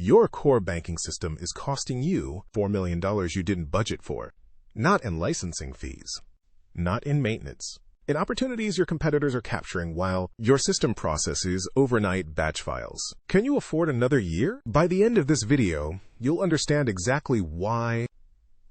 Your core banking system is costing you $4 million you didn't budget for, not in licensing fees, not in maintenance, in opportunities your competitors are capturing while your system processes overnight batch files. Can you afford another year? By the end of this video, you'll understand exactly why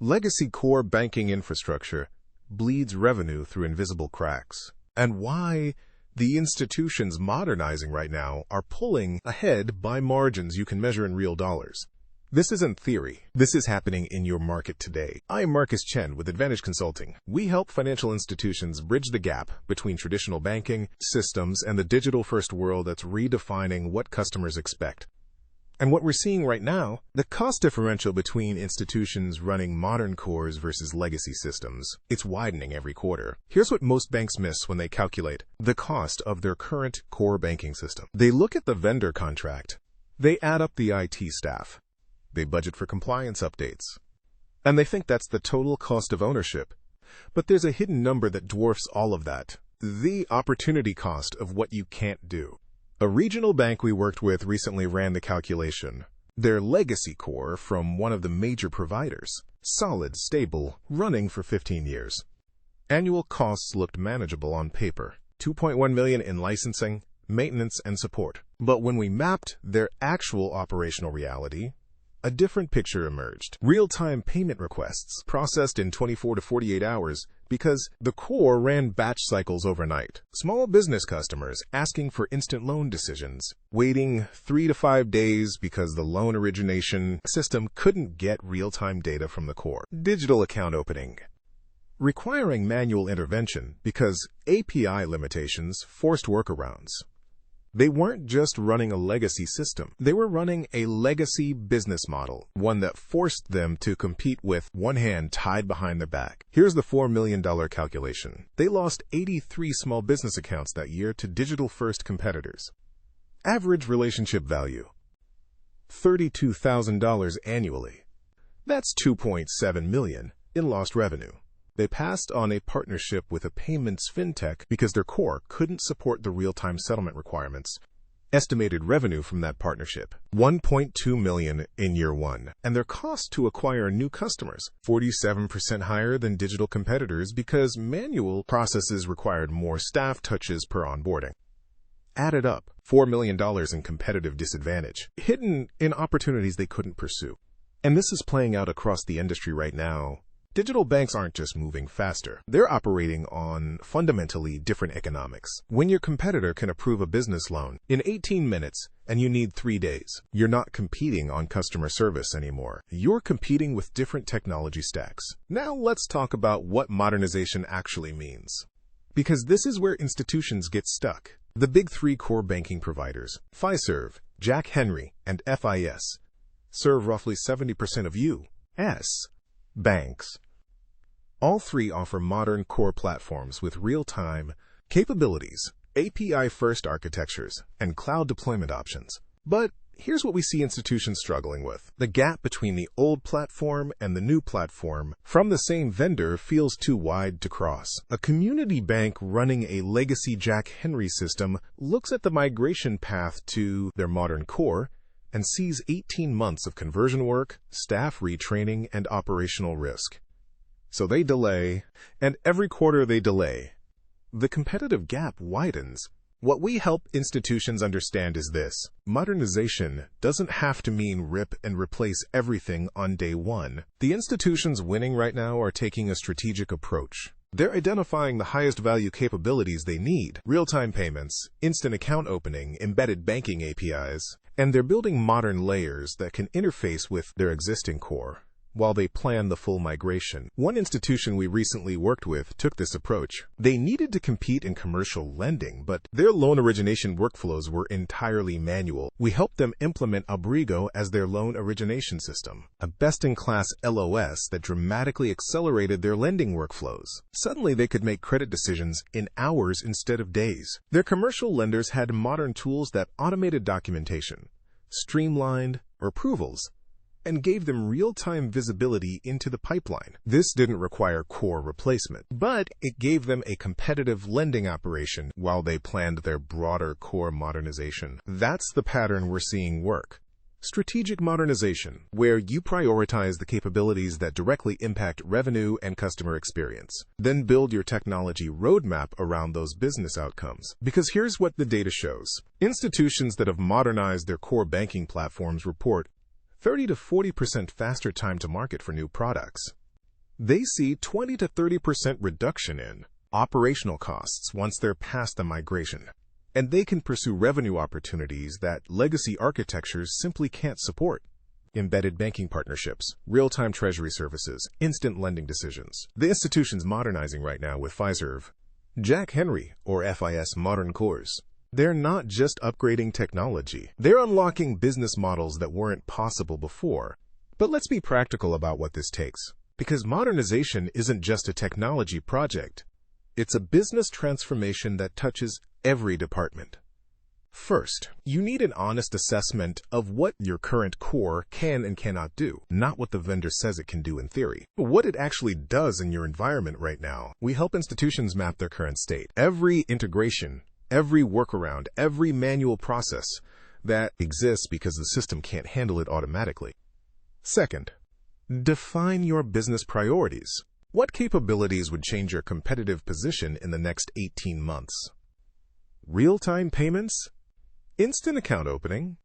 legacy core banking infrastructure bleeds revenue through invisible cracks, and why the institutions modernizing right now are pulling ahead by margins you can measure in real dollars. This isn't theory. This is happening in your market today. I'm Marcus Chen with Advanedge Consulting. We help financial institutions bridge the gap between traditional banking systems and the digital-first world that's redefining what customers expect. And what we're seeing right now, the cost differential between institutions running modern cores versus legacy systems, it's widening every quarter. Here's what most banks miss when they calculate the cost of their current core banking system. They look at the vendor contract. They add up the IT staff. They budget for compliance updates. And they think that's the total cost of ownership. But there's a hidden number that dwarfs all of that. The opportunity cost of what you can't do. A regional bank we worked with recently ran the calculation. Their legacy core from one of the major providers. Solid, stable, running for 15 years. Annual costs looked manageable on paper. $2.1 million in licensing, maintenance, and support. But when we mapped their actual operational reality, a different picture emerged. Real-time payment requests processed in 24 to 48 hours because the core ran batch cycles overnight. Small business customers asking for instant loan decisions, waiting 3 to 5 days because the loan origination system couldn't get real-time data from the core. Digital account opening, requiring manual intervention because API limitations forced workarounds. They weren't just running a legacy system. They were running a legacy business model, one that forced them to compete with one hand tied behind their back. Here's the $4 million calculation. They lost 83 small business accounts that year to digital-first competitors. Average relationship value, $32,000 annually. That's $2.7 million in lost revenue. They passed on a partnership with a payments fintech because their core couldn't support the real-time settlement requirements. Estimated revenue from that partnership, $1.2 million in year one. And their cost to acquire new customers, 47% higher than digital competitors because manual processes required more staff touches per onboarding. Added up, $4 million in competitive disadvantage, hidden in opportunities they couldn't pursue. And this is playing out across the industry right now. Digital banks aren't just moving faster. They're operating on fundamentally different economics. When your competitor can approve a business loan in 18 minutes and you need 3 days, you're not competing on customer service anymore. You're competing with different technology stacks. Now let's talk about what modernization actually means. Because this is where institutions get stuck. The big three core banking providers, Fiserv, Jack Henry, and FIS, serve roughly 70% of U.S. banks. All three offer modern core platforms with real-time capabilities, API-first architectures, and cloud deployment options. But here's what we see institutions struggling with. The gap between the old platform and the new platform from the same vendor feels too wide to cross. A community bank running a legacy Jack Henry system looks at the migration path to their modern core and sees 18 months of conversion work, staff retraining, and operational risk. So they delay, and every quarter they delay. The competitive gap widens. What we help institutions understand is this. Modernization doesn't have to mean rip and replace everything on day one. The institutions winning right now are taking a strategic approach. They're identifying the highest value capabilities they need, real-time payments, instant account opening, embedded banking APIs, and they're building modern layers that can interface with their existing core while they plan the full migration. One institution we recently worked with took this approach. They needed to compete in commercial lending, but their loan origination workflows were entirely manual. We helped them implement Abrigo as their loan origination system, a best-in-class LOS that dramatically accelerated their lending workflows. Suddenly, they could make credit decisions in hours instead of days. Their commercial lenders had modern tools that automated documentation, streamlined approvals, and gave them real-time visibility into the pipeline. This didn't require core replacement, but it gave them a competitive lending operation while they planned their broader core modernization. That's the pattern we're seeing work. Strategic modernization, where you prioritize the capabilities that directly impact revenue and customer experience. Then build your technology roadmap around those business outcomes. Because here's what the data shows. Institutions that have modernized their core banking platforms report 30 to 40% faster time to market for new products. They see 20 to 30% reduction in operational costs once they're past the migration. And they can pursue revenue opportunities that legacy architectures simply can't support. Embedded banking partnerships, real-time treasury services, instant lending decisions. The institution's modernizing right now with Fiserv, Jack Henry, or FIS Modern Cores. They're not just upgrading technology. They're unlocking business models that weren't possible before. But let's be practical about what this takes. Because modernization isn't just a technology project. It's a business transformation that touches every department. First, you need an honest assessment of what your current core can and cannot do, not what the vendor says it can do in theory, but what it actually does in your environment right now. We help institutions map their current state. Every integration, every workaround, every manual process that exists because the system can't handle it automatically. Second, define your business priorities. What capabilities would change your competitive position in the next 18 months? Real-time payments? Instant account opening?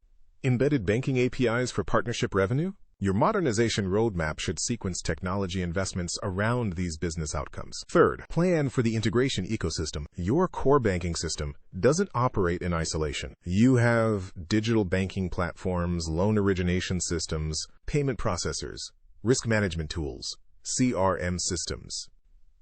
Embedded banking APIs for partnership revenue? Your modernization roadmap should sequence technology investments around these business outcomes. Third, plan for the integration ecosystem. Your core banking system doesn't operate in isolation. You have digital banking platforms, loan origination systems, payment processors, risk management tools, CRM systems.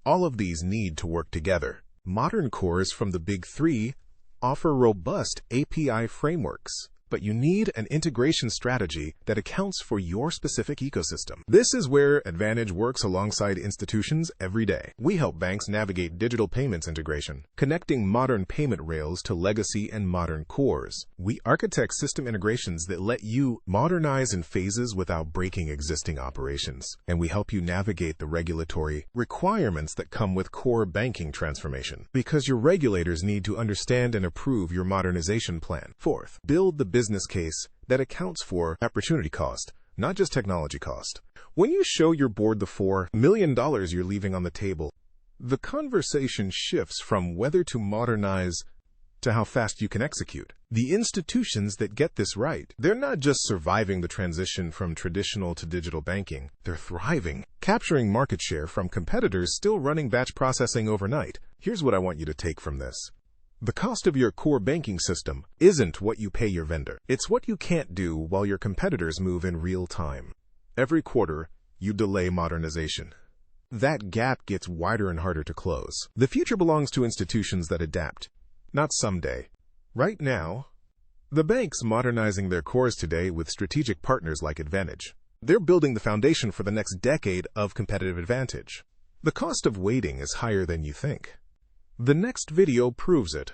All of these need to work together. Modern cores from the Big Three offer robust API frameworks, but you need an integration strategy that accounts for your specific ecosystem. This is where Advanedge works alongside institutions every day. We help banks navigate digital payments integration, connecting modern payment rails to legacy and modern cores. We architect system integrations that let you modernize in phases without breaking existing operations. And we help you navigate the regulatory requirements that come with core banking transformation, because your regulators need to understand and approve your modernization plan. Fourth, build the business case that accounts for opportunity cost, not just technology cost. When you show your board the $4 million you're leaving on the table, the conversation shifts from whether to modernize to how fast you can execute. The institutions that get this right, they're not just surviving the transition from traditional to digital banking, they're thriving, capturing market share from competitors still running batch processing overnight. Here's what I want you to take from this. The cost of your core banking system isn't what you pay your vendor. It's what you can't do while your competitors move in real time. Every quarter, you delay modernization. That gap gets wider and harder to close. The future belongs to institutions that adapt, not someday. Right now, the banks modernizing their cores today with strategic partners like Advanedge. They're building the foundation for the next decade of competitive advantage. The cost of waiting is higher than you think. The next video proves it.